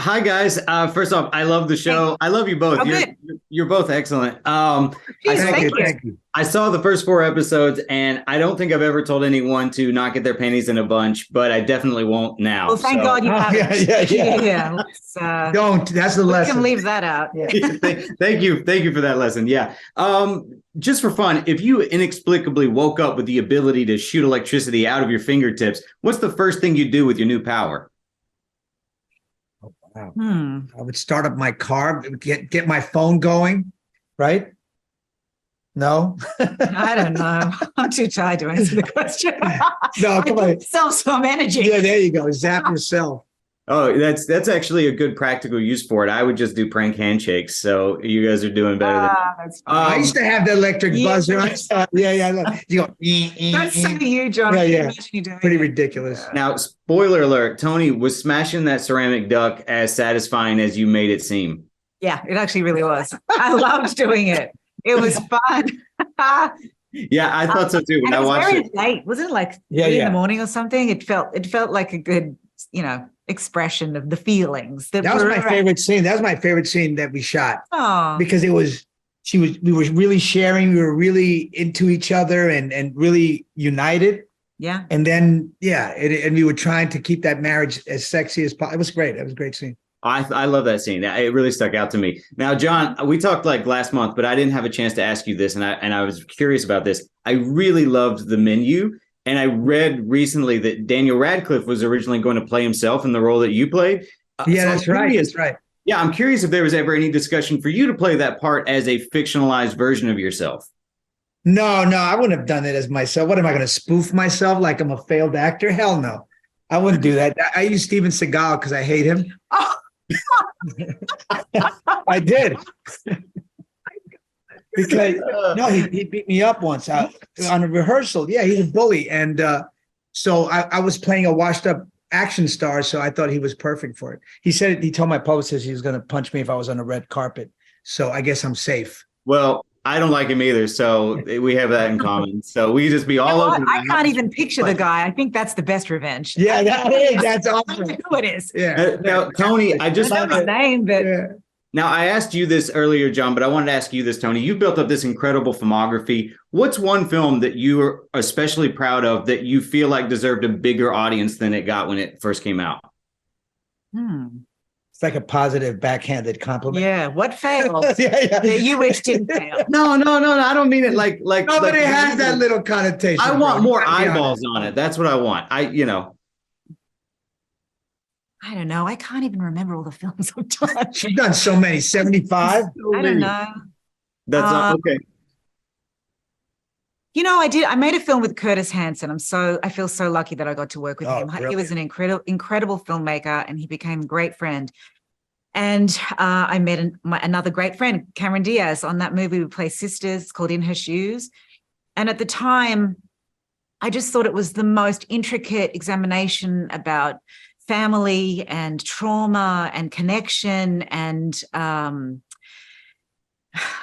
Hi guys. First off, I love the show. I love you both. Oh, You're good. you're both excellent. I Jeez, saw thank the you. first, I saw the first four episodes, and I don't think I've ever told anyone to not get their panties in a bunch, but I definitely won't now. Well, thank So God you Oh, haven't. yeah. Let's, Don't. That's the we lesson. can leave that out. Yeah. thank you for that lesson. Yeah. Just for fun, if you inexplicably woke up with the ability to shoot electricity out of your fingertips, what's the first thing you do with your new power? Oh, wow. Hmm. I would start up my car, get my phone going, right? No? I don't know. I'm too tired to answer the question. No, come on. Self some energy. Yeah, there you go. Zap yourself. Oh, that's actually a good practical use for it. I would just do prank handshakes. So you guys are doing better than me. That's I used to have the electric Yeah. buzzer. Yeah. You go, That's so you, John. Yeah, I can yeah. imagine you doing pretty it. ridiculous. Now, spoiler alert, Tony, was smashing that ceramic duck as satisfying as you made it seem? Yeah, it actually really was. I loved doing it. It was fun. Yeah, I thought so too. When And I it was watched very it. late. Wasn't it like Yeah, 3 in yeah. the morning or something? It felt like a good, expression of the feelings that That was were my around. favorite scene. That was my favorite scene that we shot Oh, because we were really sharing. We were really into each other and really united. yeah. And then, and we were trying to keep that marriage as sexy as possible. It was great. It was a great scene. I love that scene. It really stuck out to me. Now, John, we talked like last month, but I didn't have a chance to ask you this, and I was curious about this. I really loved the menu, and I read recently that Daniel Radcliffe was originally going to play himself in the role that you played. Yeah, So that's right. That's right. Yeah, I'm curious if there was ever any discussion for you to play that part as a fictionalized version of yourself. No, I wouldn't have done it as myself. What am I going to spoof myself like I'm a failed actor? Hell no. I wouldn't do that. I use Steven Seagal because I hate him. Oh, I did. Because no, he beat me up once on a rehearsal. Yeah, he's a bully. And so I was playing a washed up action star. So I thought he was perfect for it. He told my publicist he was going to punch me if I was on a red carpet. So I guess I'm safe. Well, I don't like him either, so we have that in common. So we just be all over. I can't even picture the guy. I think that's the best revenge. Yeah, that's I awesome. don't know who it is. Yeah. Now, Tony, I just I know his name, but Yeah. Now, I asked you this earlier, John, but I wanted to ask you this, Tony. You've built up this incredible filmography. What's one film that you are especially proud of that you feel like deserved a bigger audience than it got when it first came out? It's like a positive backhanded compliment. yeah, what failed Yeah. that you wish didn't fail? No. I don't mean it like. No, but it has that little connotation. I want bro. more You gotta be eyeballs honest. on it. That's what I want. I don't know. I can't even remember all the films I've done. She's done so many, 75. I don't know. That's okay. I made a film with Curtis Hanson. I feel so lucky that I got to work with Oh, him. He brilliant. was an incredible filmmaker, and he became a great friend. And I met another great friend, Cameron Diaz, on that movie. We play sisters. It's called In Her Shoes. And at the time, I just thought it was the most intricate examination about family and trauma and connection and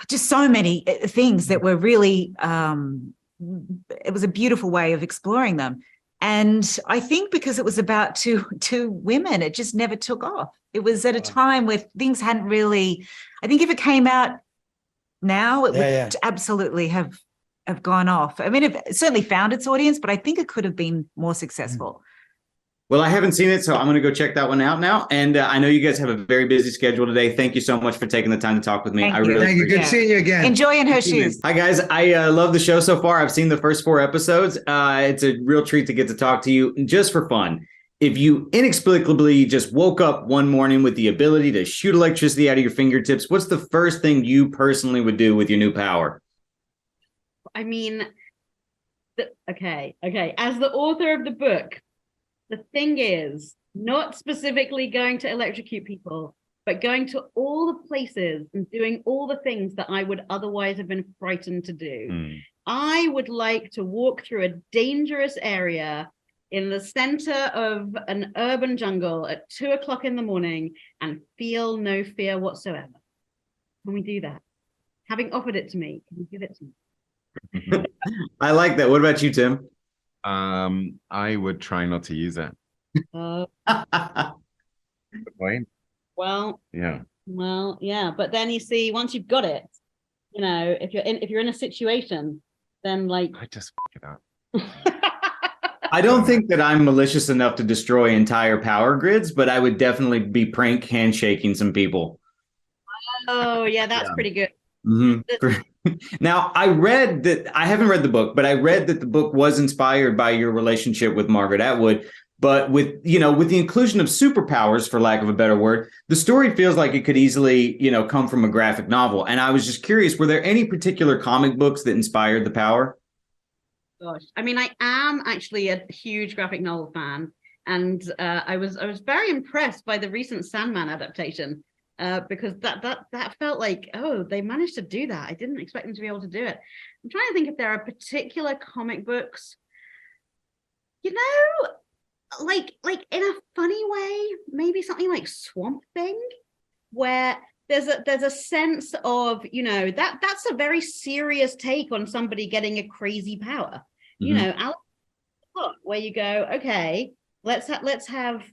just so many things that were really, it was a beautiful way of exploring them. And I think because it was about two women, it just never took off. It was at a time where things hadn't really, I think if it came out now, it would absolutely have gone off. I mean, it certainly found its audience, but I think it could have been more successful. Well, I haven't seen it, so I'm going to go check that one out now. And I know you guys have a very busy schedule today. Thank you so much for taking the time to talk with me. Thank I you. really Thank you. appreciate Good it. seeing you again. Enjoy In Her Shoes. Hi, guys. I love the show so far. I've seen the first 4 episodes. It's a real treat to get to talk to you just for fun. If you inexplicably just woke up one morning with the ability to shoot electricity out of your fingertips, what's the first thing you personally would do with your new power? I mean, okay. As the author of the book, the thing is not specifically going to electrocute people, but going to all the places and doing all the things that I would otherwise have been frightened to do. I would like to walk through a dangerous area in the center of an urban jungle at 2 o'clock in the morning and feel no fear whatsoever. Can we do that? Having offered it to me, can you give it to me? I like that. What about you, Tim? I would try not to use it. Uh, Good point. Well, Yeah. yeah. But then you see, once you've got it, if you're in a situation, then like I just f it up. I don't think that I'm malicious enough to destroy entire power grids, but I would definitely be prank handshaking some people. Oh yeah, that's Yeah. pretty good. Now, I haven't read the book, but I read that the book was inspired by your relationship with Margaret Atwood. But with the inclusion of superpowers, for lack of a better word, the story feels like it could easily, come from a graphic novel. And I was just curious, were there any particular comic books that inspired the power? Gosh, I mean, I am actually a huge graphic novel fan, and I was very impressed by the recent Sandman adaptation, because that felt like, oh, they managed to do that. I didn't expect them to be able to do it. I'm trying to think if there are particular comic books, like in a funny way, maybe something like Swamp Thing, where there's a sense of, that's a very serious take on somebody getting a crazy power. Alex, where you go, okay, let's have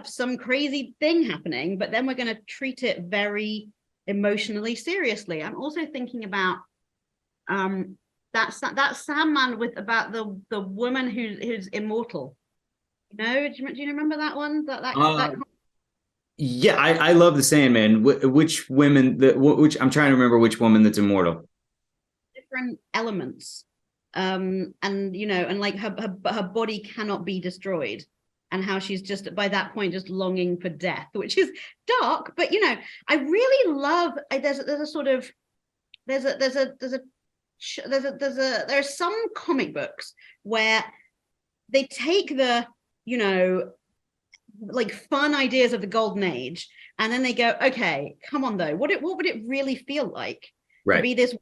some crazy thing happening, but then we're going to treat it very emotionally seriously. I'm also thinking about that Sandman about the woman who's immortal. Do you remember that one? Yeah, I love the Sandman. Which women? Which I'm trying to remember which woman that's immortal. Different elements, and like her body cannot be destroyed, and how she's just by that point just longing for death, which is dark. But I really love. There's some comic books where they take the like fun ideas of the golden age, and then they go, okay, come on though, what would it really feel like to be this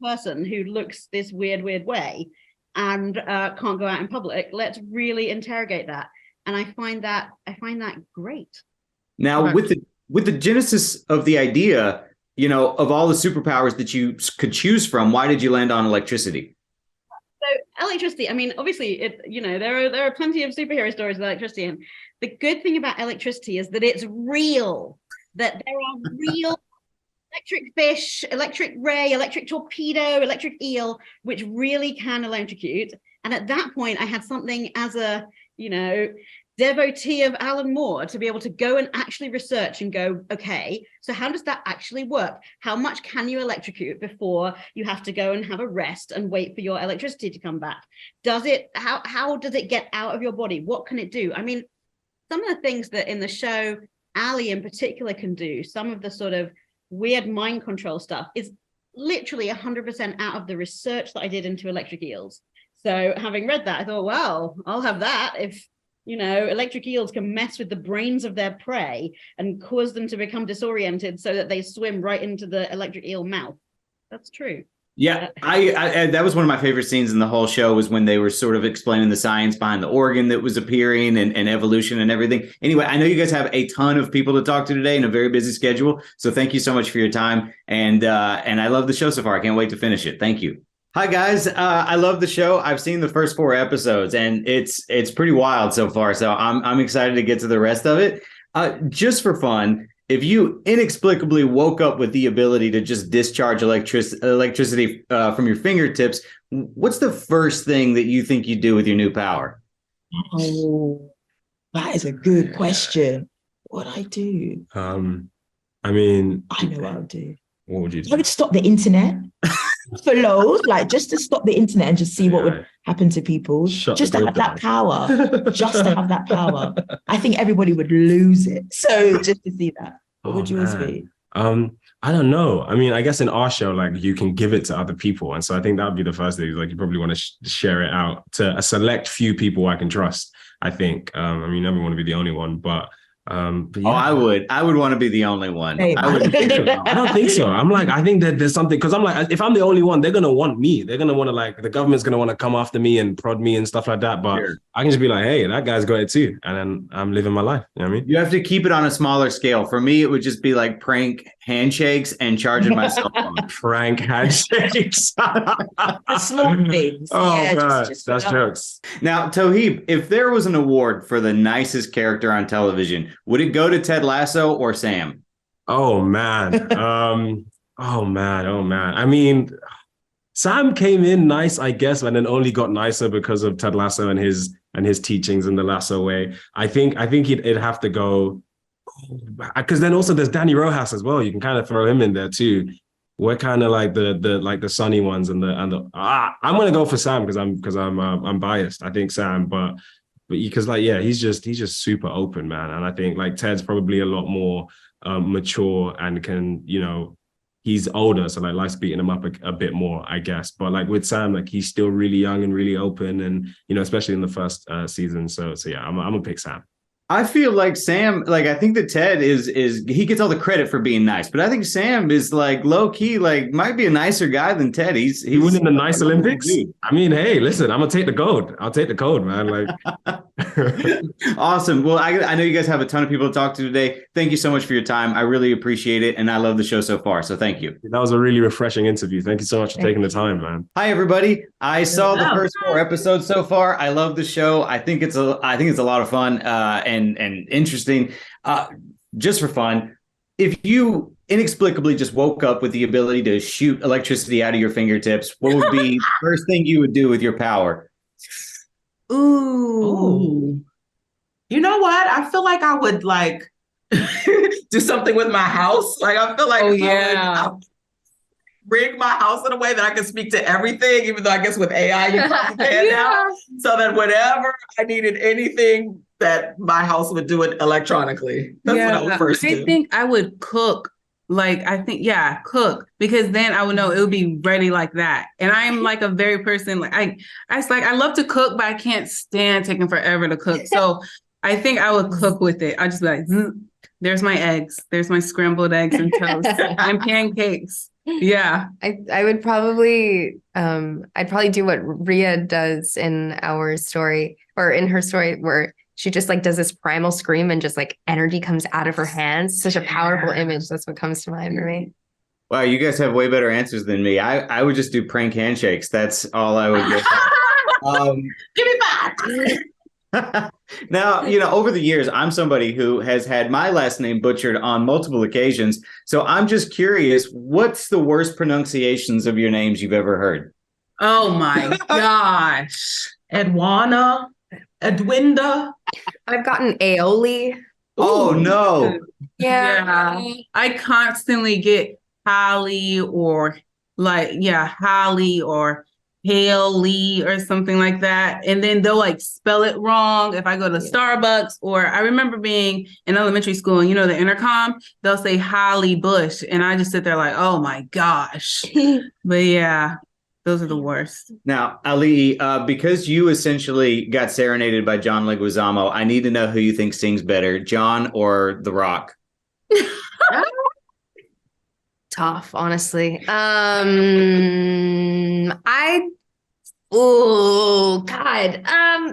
person who looks this weird way and can't go out in public? Let's really interrogate that. And I find that great. Now, with the genesis of the idea, of all the superpowers that you could choose from, why did you land on electricity? So electricity, I mean, obviously, there are plenty of superhero stories with electricity, and the good thing about electricity is that it's real, that there are real electric fish, electric ray, electric torpedo, electric eel, which really can electrocute. And at that point, I had something as a, devotee of Alan Moore to be able to go and actually research and go, okay, so how does that actually work? How much can you electrocute before you have to go and have a rest and wait for your electricity to come back? How does it get out of your body? What can it do? I mean, some of the things that in the show, Ali in particular can do, some of the sort of weird mind control stuff is literally 100% out of the research that I did into electric eels. So having read that, I thought, well, I'll have that if electric eels can mess with the brains of their prey and cause them to become disoriented so that they swim right into the electric eel mouth. That's true. Yeah, I that was one of my favorite scenes in the whole show, was when they were sort of explaining the science behind the organ that was appearing and evolution and everything. Anyway, I know you guys have a ton of people to talk to today and a very busy schedule. So thank you so much for your time. And I love the show so far. I can't wait to finish it. Thank you. Hi, guys. I love the show. I've seen the first 4 episodes, and it's pretty wild so far. So I'm excited to get to the rest of it. Just for fun, if you inexplicably woke up with the ability to just discharge electricity from your fingertips, what's the first thing that you think you'd do with your new power? Oh, that is a good question. What I do? I mean, I know what I would do. What would you do? I would stop the internet for loads, like just to stop the internet and just see what would happen to people. Just to have that power. Just to have that power. I think everybody would lose it. So just to see that. What would yours be? I don't know. I mean, I guess in our show, like, you can give it to other people. And so I think that would be the first thing. Like, you probably want to share it out to a select few people I can trust, I think. I mean, you never want to be the only one, but yeah. Oh, I would want to be the only one. Hey, I wouldn't think so. I don't think so. I'm like, I think that there's something, because I'm like, if I'm the only one, they're going to want me. They're going to want to, like, the government's going to want to come after me and prod me and stuff like that. But sure, I can just be like, hey, that guy's got it too. And then I'm living my life. You know what I mean? You have to keep it on a smaller scale. For me, it would just be like prank handshakes and charging my cell phone. Prank handshakes. The small things. Oh, yeah, God. just That's jokes. Now, Toheeb, if there was an award for the nicest character on television, would it go to Ted Lasso or Sam? Oh man. Oh man. I mean, Sam came in nice, I guess, and then only got nicer because of Ted Lasso and his teachings in the Lasso way. I think it'd have to go, because then also there's Danny Rojas as well. You can kind of throw him in there too. We're kind of like the sunny ones and the I'm gonna go for Sam because I'm biased. I think Sam, but because he's just super open, man. And I think like Ted's probably a lot more mature and can, he's older, so like life's beating him up a bit more, I guess. But like with Sam, like he's still really young and really open, and especially in the first season. So yeah, I'm gonna pick Sam. I feel like Sam, like I think that Ted is he gets all the credit for being nice, but I think Sam is like low key, like might be a nicer guy than Ted. He's winning the nice Olympics. I mean, hey, listen, I'm gonna take the gold. I'll take the gold, man. Like, awesome. Well, I know you guys have a ton of people to talk to today. Thank you so much for your time. I really appreciate it, and I love the show so far. So thank you. That was a really refreshing interview. Thank you so much for taking the time, man. Hi, everybody. I saw the first 4 episodes so far. I love the show. I think it's a lot of fun and interesting. Just for fun, if you inexplicably just woke up with the ability to shoot electricity out of your fingertips, what would be the first thing you would do with your power? Ooh. You know what? I feel like I would like do something with my house. Like I feel like I would rig my house in a way that I can speak to everything, even though I guess with AI you probably can now. So that whenever I needed anything, that my house would do it electronically. That's what I would first do. I think I would cook. Cook, because then I would know it would be ready like that. And I am like a very person, like I love to cook, but I can't stand taking forever to cook. So I think I would cook with it. I'd just be like, there's my eggs, there's my scrambled eggs and toast and pancakes. Yeah. I would probably I'd probably do what Rhea does in our story, or in her story, where she just like does this primal scream and just like energy comes out of her hands. Such a powerful image. That's what comes to mind for me. Wow, you guys have way better answers than me. I would just do prank handshakes. That's all I would go. Give me back. Now, over the years, I'm somebody who has had my last name butchered on multiple occasions. So I'm just curious, what's the worst pronunciations of your names you've ever heard? Oh my gosh. Edwana. Edwinda. I've gotten aioli. Oh no. Yeah. I constantly get Holly or Holly or Haley or something like that. And then they'll like spell it wrong if I go to Starbucks. Or I remember being in elementary school and the intercom, they'll say Holly Bush. And I just sit there like, oh my gosh. But yeah. Those are the worst. Now, Ali, because you essentially got serenaded by John Leguizamo, I need to know who you think sings better, John or The Rock? Tough, honestly.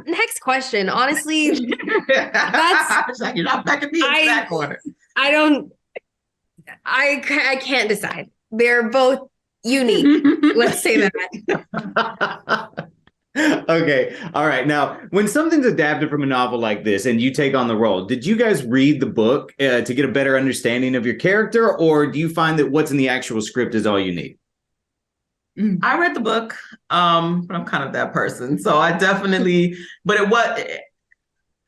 Next question. Honestly, that's you're not backing me in that corner. I can't decide. They're both unique. Let's say that. Okay. All right. Now, when something's adapted from a novel like this and you take on the role, did you guys read the book to get a better understanding of your character, or do you find that what's in the actual script is all you need? I read the book, but I'm kind of that person. So I definitely,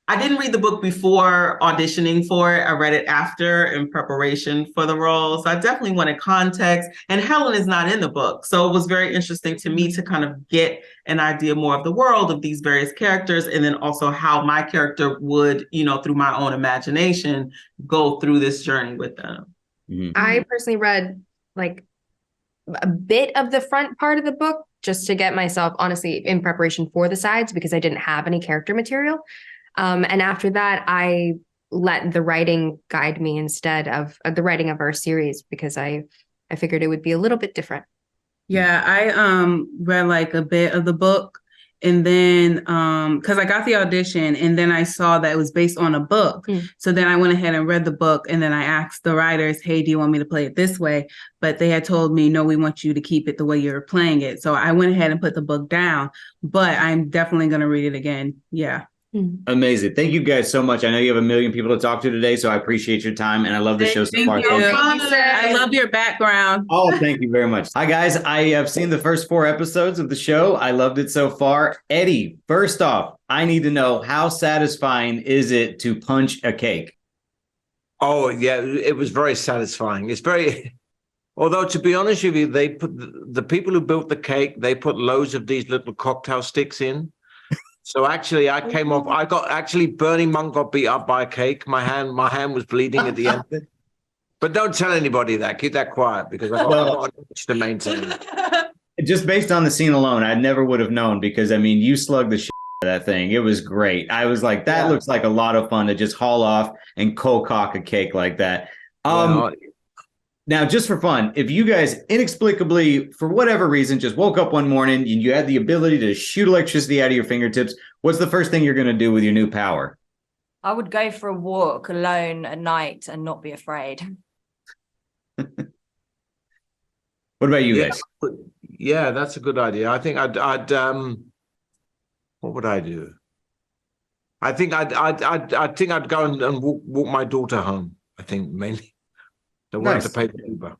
I didn't read the book before auditioning for it. I read it after in preparation for the role. So I definitely wanted context. And Helen is not in the book. So it was very interesting to me to kind of get an idea more of the world of these various characters. And then also how my character would, through my own imagination, go through this journey with them. Mm-hmm. I personally read like a bit of the front part of the book just to get myself, honestly, in preparation for the sides, because I didn't have any character material. And after that, I let the writing guide me instead of the writing of our series, because I figured it would be a little bit different. Yeah, I read like a bit of the book, and then because I got the audition and then I saw that it was based on a book. So then I went ahead and read the book, and then I asked the writers, hey, do you want me to play it this way? But they had told me, no, we want you to keep it the way you're playing it. So I went ahead and put the book down, but I'm definitely going to read it again. Yeah. Amazing. Thank you guys so much. I know you have a million people to talk to today, so I appreciate your time and I love the show so far. I love your background. Oh, thank you very much. Hi, guys. I have seen the first 4 episodes of the show. I loved it so far. Eddie, first off, I need to know, how satisfying is it to punch a cake? Oh, yeah, it was very satisfying. It's very, although to be honest with you, they put the people who built the cake, they put loads of these little cocktail sticks in. So actually, I came off. I got actually Bernie Monk got beat up by a cake. My hand was bleeding at the end of it. But don't tell anybody that. Keep that quiet because I got to maintain. Just based on the scene alone, I never would have known because I mean, you slugged the shit out of that thing. It was great. I was like, that looks like a lot of fun to just haul off and cold cock a cake like that. Now, just for fun, if you guys inexplicably, for whatever reason, just woke up one morning and you had the ability to shoot electricity out of your fingertips, what's the first thing you're going to do with your new power? I would go for a walk alone at night and not be afraid. What about you guys? Yeah, that's a good idea. I think I'd what would I do? I think I'd go and walk my daughter home. I think mainly. Don't want to pay the Uber.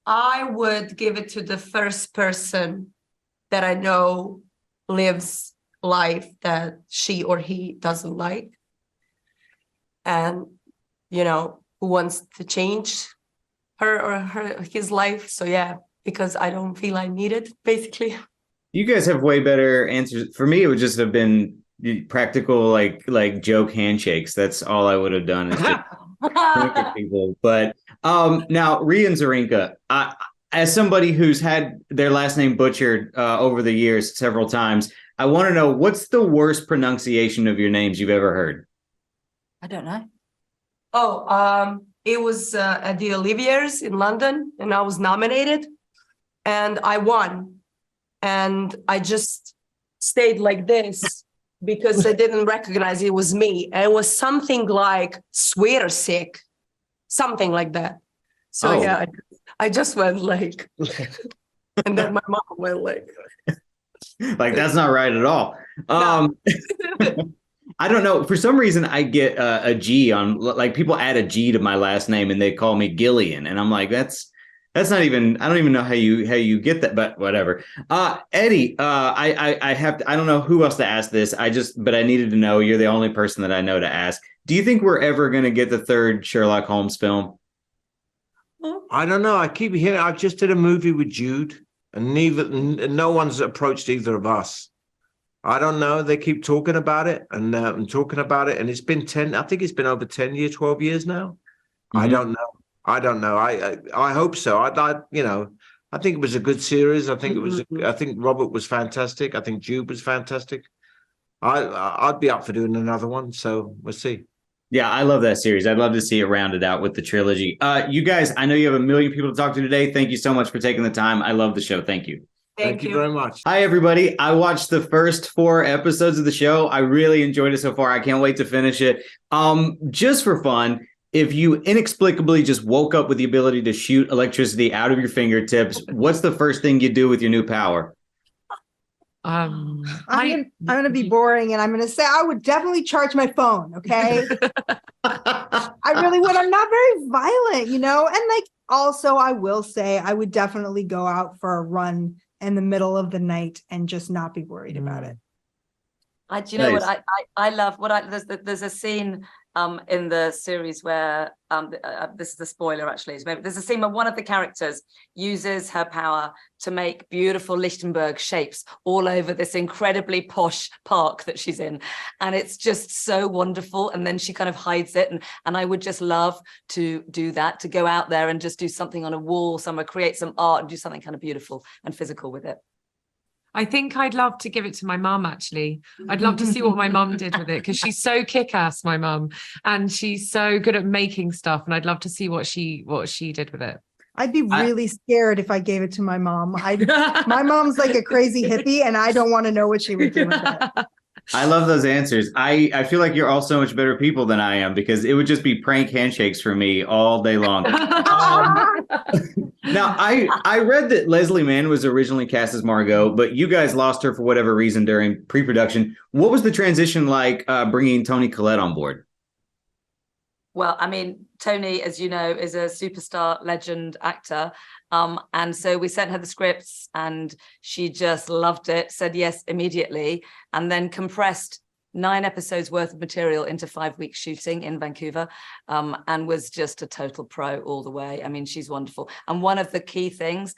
I would give it to the first person that I know lives life that she or he doesn't like. And, you know, who wants to change her or his life. So yeah, because I don't feel I need it, basically. You guys have way better answers. For me, it would just have been practical, like joke handshakes. That's all I would have done. Is just look at people. But now, Rhea and Zarinka, as somebody who's had their last name butchered over the years several times, I want to know, what's the worst pronunciation of your names you've ever heard? I don't know. Oh, it was at the Olivier's in London, and I was nominated, and I won. And I just stayed like this because I didn't recognize it was me. And it was something like swear sick, something like that. So yeah, I just went like, and then my mom went like that's not right at all. No. I don't know. For some reason, I get a G on, like, people add a G to my last name and they call me Gillian, and I'm like, that's not even. I don't even know how you get that, but whatever. Eddie, I have to, I don't know who else to ask this. But I needed to know. You're the only person that I know to ask. Do you think we're ever going to get the 3rd Sherlock Holmes film? I don't know. I keep hearing. I just did a movie with Jude, and no one's approached either of us. I don't know. They keep talking about it and talking about it, and it's been 10. I think it's been over 10 years, 12 years now. Mm-hmm. I don't know. I hope so. I think it was a good series. I think it was. I think Robert was fantastic. I think Jude was fantastic. I'd be up for doing another one. So we'll see. Yeah, I love that series. I'd love to see it rounded out with the trilogy. You guys, I know you have a million people to talk to today. Thank you so much for taking the time. I love the show. Thank you. Thank you very much. Hi, everybody. I watched the first 4 episodes of the show. I really enjoyed it so far. I can't wait to finish it. Just for fun, if you inexplicably just woke up with the ability to shoot electricity out of your fingertips, what's the first thing you do with your new power? I'm gonna be boring, and I'm gonna say I would definitely charge my phone. Okay, I really would. I'm not very violent, you know. And like, also, I will say I would definitely go out for a run in the middle of the night and just not be worried about it. Do you know what I love? There's a scene in the series where this is a spoiler actually. There's a scene where one of the characters uses her power to make beautiful Lichtenberg shapes all over this incredibly posh park that she's in, and it's just so wonderful. And then she kind of hides it, and I would just love to do that, to go out there and just do something on a wall somewhere, create some art and do something kind of beautiful and physical with it. I think I'd love to give it to my mum, actually. I'd love to see what my mum did with it, because she's so kick-ass, my mum, and she's so good at making stuff, and I'd love to see what she did with it. I'd be really scared if I gave it to my mom. My mom's like a crazy hippie, and I don't want to know what she would do with it. I love those answers. I feel like you're all so much better people than I am, because it would just be prank handshakes for me all day long. Now, I read that Leslie Mann was originally cast as Margot, but you guys lost her for whatever reason during pre-production. What was the transition like bringing Toni Collette on board? Well, I mean, Toni, as you know, is a superstar legend actor. And so we sent her the scripts and she just loved it, said yes immediately, and then compressed 9 episodes worth of material into 5 weeks shooting in Vancouver, and was just a total pro all the way. I mean, she's wonderful. And one of the key things,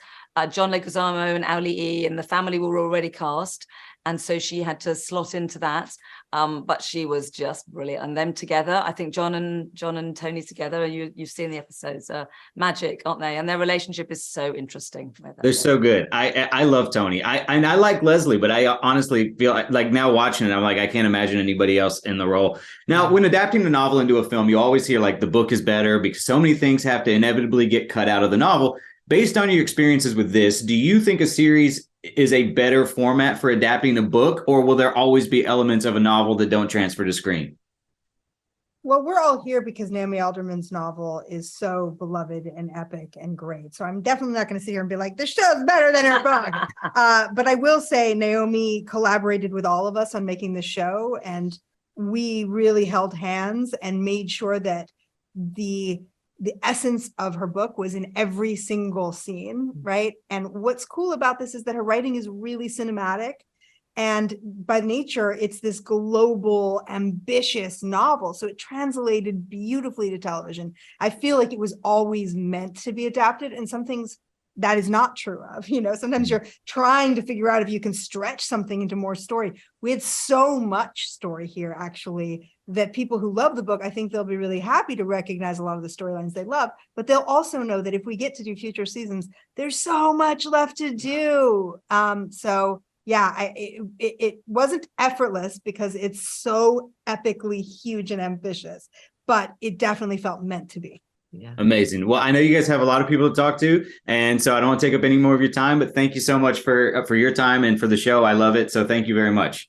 John Leguizamo and Auli E and the family were already cast. And so she had to slot into that. But she was just brilliant. And them together, I think John and Toni together, you've seen the episodes, magic, aren't they? And their relationship is so interesting. They're so good. I love Toni. I like Leslie, but I honestly feel like now watching it, I'm like, I can't imagine anybody else in the role. Now, when adapting the novel into a film, you always hear like the book is better because so many things have to inevitably get cut out of the novel. Based on your experiences with this, do you think a series is a better format for adapting a book, or will there always be elements of a novel that don't transfer to screen? Well, we're all here because Naomi Alderman's novel is so beloved and epic and great. So I'm definitely not going to sit here and be like, the show's better than her book. But I will say Naomi collaborated with all of us on making the show, and we really held hands and made sure that the essence of her book was in every single scene, right? And what's cool about this is that her writing is really cinematic. And by nature, it's this global, ambitious novel. So it translated beautifully to television. I feel like it was always meant to be adapted, and some things that is not true of. You know, sometimes you're trying to figure out if you can stretch something into more story. We had so much story here, actually, that people who love the book, I think they'll be really happy to recognize a lot of the storylines they love, but they'll also know that if we get to do future seasons, there's so much left to do. So yeah, it wasn't effortless because it's so epically huge and ambitious, but it definitely felt meant to be. Yeah. Amazing. Well, I know you guys have a lot of people to talk to, and so I don't want to take up any more of your time, but thank you so much for your time and for the show. I love it. So thank you very much.